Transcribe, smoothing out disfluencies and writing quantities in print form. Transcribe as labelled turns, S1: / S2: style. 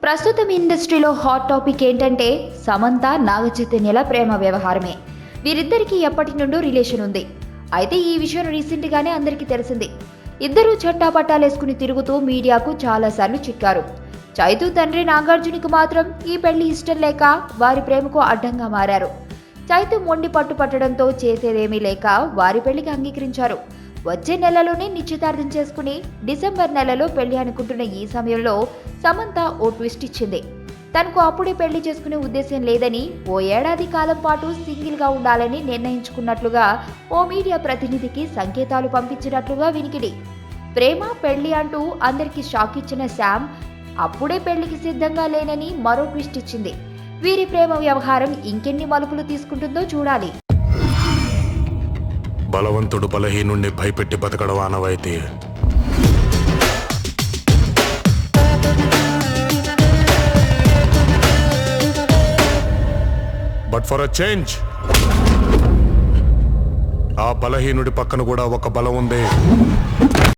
S1: ప్రస్తుతం ఇండస్ట్రీలో hot topic ఏంటంటే సమంత నాగచైతన్యల ప్రేమ వ్యవహారమే. వీరిద్దరికీ ఎప్పటి నుండో రిలేషన్ ఉంది. అయితే ఈ విషయం రీసెంట్గానే అందరికీ తెలిసింది. ఇద్దరూ చట్టాపట్టాలేసుకుని తిరుగుతూ మీడియాకు చాలాసార్లు చిక్కారు. చైతు తండ్రి నాగార్జునకు మాత్రం ఈ పెళ్లి ఇష్టం లేక వారి ప్రేమకు అడ్డంగా మారారు. చైతు మొండి పట్టు పట్టడంతో చేసేదేమీ లేక వారి పెళ్లికి అంగీకరించారు. వచ్చే నెలలోనే నిశ్చితార్థం చేసుకుని డిసెంబర్ నెలలో పెళ్లి అనుకుంటున్న ఈ సమయంలో సమంత ఓ ట్విస్ట్ ఇచ్చింది. తనకు అప్పుడే పెళ్లి చేసుకునే ఉద్దేశం లేదని, ఓ ఏడాది కాలం పాటు సింగిల్గా ఉండాలని నిర్ణయించుకున్నట్లుగా ఓ మీడియా ప్రతినిధికి సంకేతాలు పంపించినట్లుగా వినికిడి. ప్రేమ పెళ్లి అంటూ అందరికీ షాక్ ఇచ్చిన శామ్ అప్పుడే పెళ్లికి సిద్ధంగా లేనని మరో ట్విస్ట్ ఇచ్చింది. వీరి ప్రేమ వ్యవహారం ఇంకెన్ని మలుపులు తీసుకుంటుందో చూడాలి.
S2: బలవంతుడు బలహీనుణ్ణి భయపెట్టి బతకడం ఆనవాయితీ. బట్ ఫర్ అ చేంజ్ ఆ బలహీనుడి పక్కన కూడా ఒక బలం ఉంది.